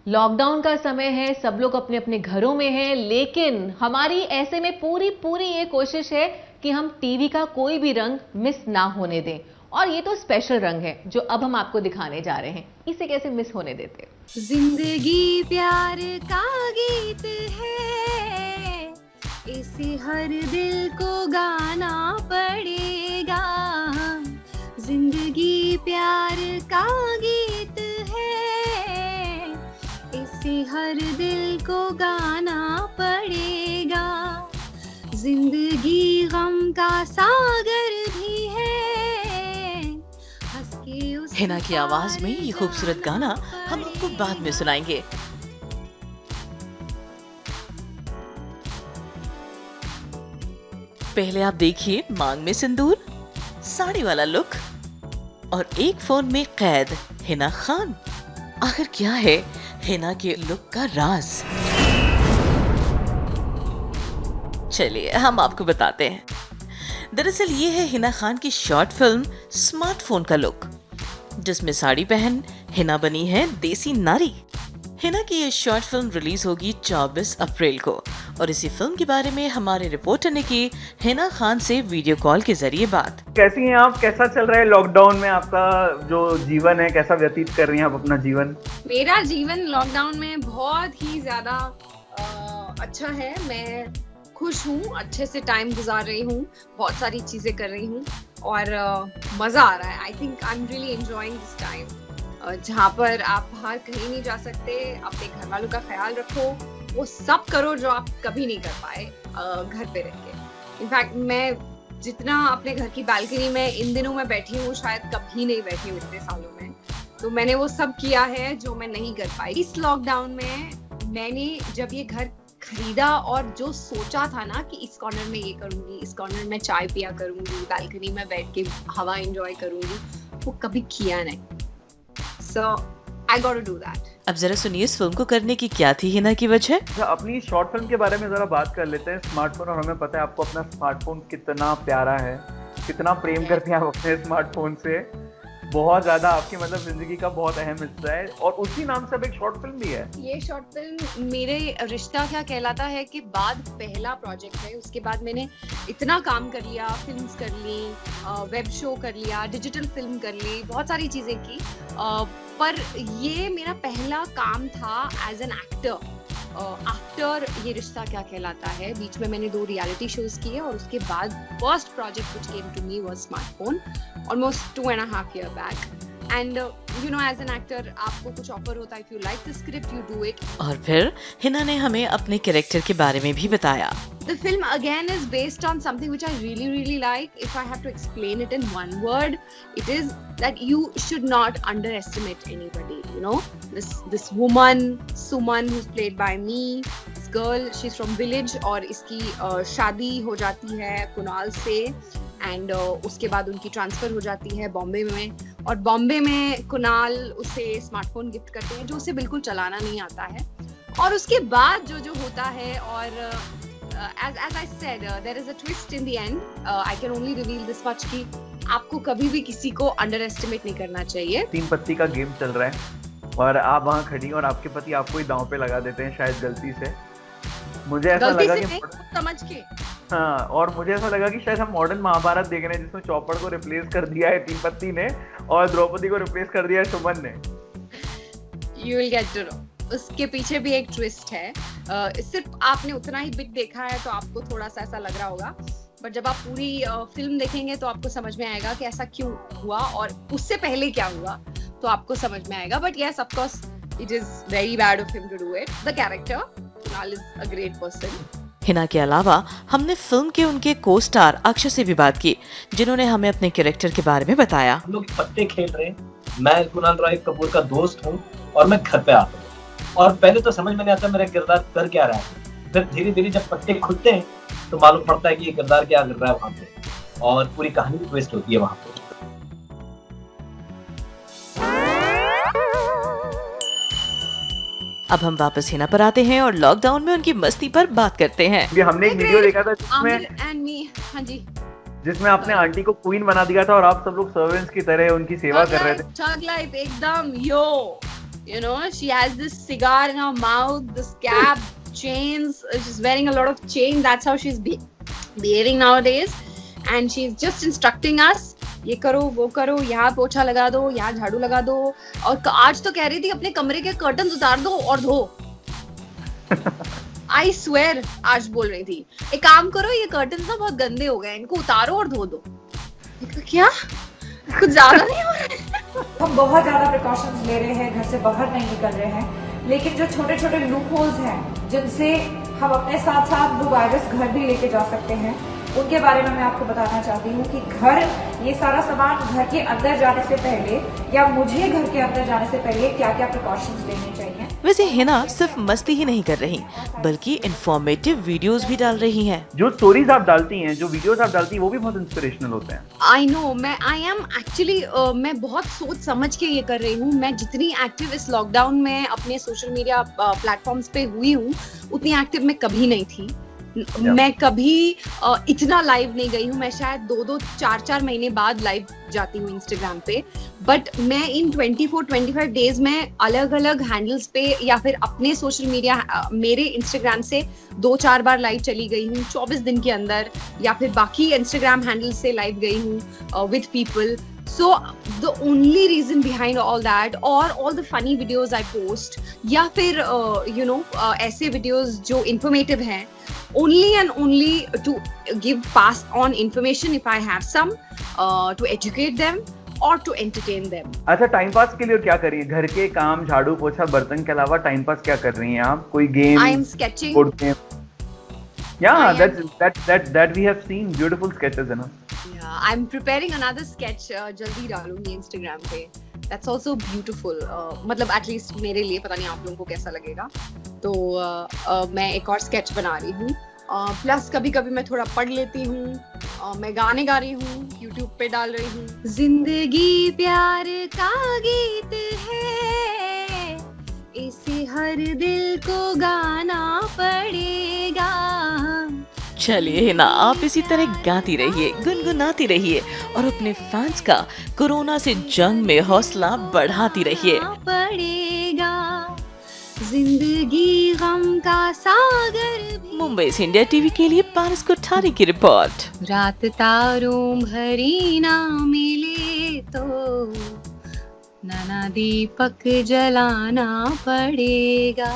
Lockdown का समय है, सब लोग अपने अपने घरों में हैं, लेकिन हमारी ऐसे में पूरी पूरी ये कोशिश है कि हम टीवी का कोई भी रंग मिस ना होने दें। और ये तो स्पेशल रंग है जो अब हम आपको दिखाने जा रहे हैं। इसे कैसे मिस होने देते? जिंदगी प्यार का गीत है, इसे हर दिल को गाना पड़ेगा। जिंदगी प्यार का गीत है, इसे हर दिल को गाना पड़ेगा। जिंदगी गम का सागर भी है, हंस के उस हिना की आवाज में ये खूबसूरत गाना हम आपको बाद में सुनाएंगे। पहले आप देखिए मांग में सिंदूर, साड़ी वाला लुक और एक फोन में कैद हिना खान। आखिर क्या है हिना के लुक का राज? चलिए हम आपको बताते हैं। दरअसल ये है हिना खान की शॉर्ट फिल्म स्मार्टफोन का लुक, जिसमें साड़ी पहन हिना बनी है देसी नारी। हिना की ये शॉर्ट फिल्म रिलीज होगी 24 अप्रैल को और इसी फिल्म के बारे में हमारे रिपोर्टर ने की हिना खान से वीडियो कॉल के जरिए बात। कैसी हैं आप? कैसा चल रहा है लॉकडाउन में आपका जो जीवन है? कैसा व्यतीत कर रही हैं आप अपना जीवन? मेरा जीवन लॉकडाउन में बहुत ही ज्यादा अच्छा है। मैं खुश हूँ, अच्छे से टाइम गुजार रही हूँ, बहुत सारी चीजें कर रही हूँ और मजा आ रहा है। I think I am really enjoying this time, जहाँ पर आप बाहर कहीं नहीं जा सकते। अपने घर वालों का ख्याल रखो, वो सब करो जो आप कभी नहीं कर पाए घर पे रह के। इनफैक्ट मैं जितना अपने घर की बालकनी में इन दिनों में बैठी हूँ, शायद कभी नहीं बैठी हूँ इतने सालों में। तो मैंने वो सब किया है जो मैं नहीं कर पाई इस लॉकडाउन में। मैंने जब ये घर खरीदा और जो सोचा था ना कि इस कॉर्नर में ये करूंगी, इस कॉर्नर में चाय पिया करूंगी, बालकनी में बैठ के हवा एंजॉय करूंगी, वो कभी किया नहीं। So I got to do that. अब जरा सुनिए इस फिल्म को करने की क्या थी हिना की वजह। अपनी शॉर्ट फिल्म के बारे में जरा बात कर लेते हैं। स्मार्टफोन, और हमें पता है आपको अपना स्मार्टफोन कितना प्यारा है, कितना प्रेम करते हैं आप अपने स्मार्टफोन से। बहुत ज्यादा आपकी मतलब जिंदगी का बहुत अहम हिस्सा है और उसी नाम से अब एक शॉर्ट फिल्म भी है। ये शॉर्ट फिल्म मेरे रिश्ता क्या कहलाता है के बाद पहला प्रोजेक्ट है। उसके बाद मैंने इतना काम कर लिया, फिल्म्स कर ली, वेब शो कर लिया, डिजिटल फिल्म कर ली, बहुत सारी चीजें की, पर ये मेरा पहला काम था एज एन एक्टर। आफ्टर ये रिश्ता क्या कहलाता है, बीच में मैंने 2 रियलिटी शोज किए और उसके बाद first project which came to me was smartphone almost 2.5 year back. And you know, as an actor आपको कुछ ऑफर होता है, if you like the script you do it. और फिर हिना ने हमें अपने कैरेक्टर के बारे में भी बताया। The film again is based on something which I really like. If I have to explain it in one word, it is that you should not underestimate anybody. You know, this woman Suman, who's played by me, this girl, she's from village और इसकी शादी हो जाती है कुणाल से, and उसके बाद उनकी ट्रांसफर हो जाती है बॉम्बे में, और बॉम्बे में कुणाल उसे स्मार्टफोन गिफ्ट करते हैं जो उसे बिल्कुल चलाना नहीं आता है। और उसके बाद जो होता है, और as I said, there is a twist in the end. I can only reveal this much कि आपको कभी भी किसी को अंडर एस्टिमेट नहीं करना चाहिए। 3 पत्ती का गेम चल रहा है और आप वहाँ खड़ी और आपके पति आपको ही दांव पे लगा देते हैं, शायद गलती से। मुझे ऐसा लगा कि समझ के, हाँ, और मुझे ऐसा लगा कि शायद हम मॉडर्न महाभारत देख रहे हैं जिसमें चौपड़ को रिप्लेस कर दिया है 3 पत्ती ने और द्रौपदी को रिप्लेस कर दिया है सुमन ने। You will get to know. उसके पीछे भी एक ट्विस्ट है। सिर्फ आपने उतना ही बिट देखा है तो आपको थोड़ा सा ऐसा लग रहा होगा, पर जब आप पूरी फिल्म देखेंगे तो आपको समझ में आएगा कि ऐसा क्यों हुआ और उससे पहले क्या हुआ, तो आपको समझ में आएगा। But yes, of course it is very bad of him to do it. The character Kunal is a great person. Hina के अलावा हमने फिल्म के उनके को स्टार अक्षय से भी बात की, जिन्होंने हमें अपने कैरेक्टर के बारे में बताया। हम लोग पत्ते खेल रहे हैं, मैं कुणाल रॉय कपूर का दोस्त हूँ और मैं घर पे आता हूँ और पहले तो समझ में नहीं आता मेरा किरदार कर क्या रहा है। फिर धीरे धीरे जब पत्ते खुलते हैं तो मालूम पड़ता है कि ये किरदार क्या कर रहा है वहाँ पे, और पूरी कहानी भी ट्विस्ट होती है वहाँ पे। अब हम वापस हिना पर आते हैं और लॉकडाउन में उनकी मस्ती पर बात करते हैं। हमने एक वीडियो देखा था जिसमें आपने आंटी को क्वीन बना दिया था और आप सब लोग सर्वेंट्स की तरह उनकी सेवा कर रहे थे। थग लाइफ एकदम यो। You know, she has this cigar in her mouth, this cap, chains. She's wearing a lot of chain. That's how she's behaving nowadays. And she's just instructing us, ये करो, वो करो, यहाँ पोछा लगा दो, यहाँ झाड़ू लगा दो. और आज तो कह रही थी अपने कमरे के कर्टन उतार दो और धो. I swear, आज बोल रही थी, एक काम करो, ये कर्टन ना बहुत गंदे हो गए, इनको उतारो और धो दो. क्या? कुछ ज्यादा नहीं हो रहा है? हम बहुत ज्यादा प्रिकॉशंस ले रहे हैं, घर से बाहर नहीं निकल रहे हैं, लेकिन जो छोटे छोटे लूप होल्स हैं जिनसे हम अपने साथ साथ वो वायरस घर भी लेके जा सकते हैं, उनके बारे में मैं आपको बताना चाहती हूँ कि घर, ये सारा सामान घर के अंदर जाने से पहले या मुझे घर के अंदर जाने से पहले क्या क्या प्रिकॉशंस लेने चाहिए. वैसे हिना सिर्फ मस्ती ही नहीं कर रही बल्कि इंफॉर्मेटिव वीडियोस भी डाल रही हैं। जो स्टोरीज आप डालती हैं, जो वीडियोस आप डालती हैं, वो भी बहुत इंस्पिरेशनल होते हैं। आई नो, मैं बहुत सोच समझ के ये कर रही हूँ। मैं जितनी एक्टिव इस लॉकडाउन में अपने सोशल मीडिया प्लेटफॉर्म्स पे हुई हूँ, उतनी एक्टिव मैं कभी नहीं थी। मैं कभी इतना लाइव नहीं गई हूँ। मैं शायद 2-2, 4-4 महीने बाद लाइव जाती हूँ इंस्टाग्राम पे। बट मैं इन 24-25 डेज में अलग अलग हैंडल्स पे या फिर अपने सोशल मीडिया, मेरे इंस्टाग्राम से 2-4 बार लाइव चली गई हूँ 24 दिन के अंदर, या फिर बाकी इंस्टाग्राम हैंडल्स से लाइव गई हूँ with people. So the only reason behind all that, or all the funny videos I post, या फिर ऐसे videos जो informative हैं, only and only to pass on information if I have some, to educate them or to entertain them. अच्छा, time pass के लिए क्या कर रही है? घर के काम, झाड़ू पोछा, बर्तन के अलावा टाइम पास क्या कर रही हैं आप? कोई game? I am sketching. Board game? Yeah, that we have seen beautiful sketches, है ना? Yeah, I'm preparing another sketch. जल्दी डालूंगी Instagram पे. That's also beautiful. मतलब at least मेरे लिए, पता नहीं आप लोगों को कैसा लगेगा। तो मैं एक और sketch बना रही हूँ। प्लस कभी कभी मैं थोड़ा पढ़ लेती हूँ। मैं गाने गा रही हूँ, YouTube पे डाल रही हूँ। जिंदगी प्यार का गीत है, इसे हर दिल को गाना पड़ेगा। चलिए हिना, आप इसी तरह गाती रहिए, गुनगुनाती रहिए और अपने फैंस का कोरोना से जंग में हौसला बढ़ाती रहिए। पड़ेगा जिंदगी गम का सागर। मुंबई से इंडिया टीवी के लिए पारस कोठारी की रिपोर्ट। रात तारों भरी ना मिले तो नाना दीपक जलाना पड़ेगा।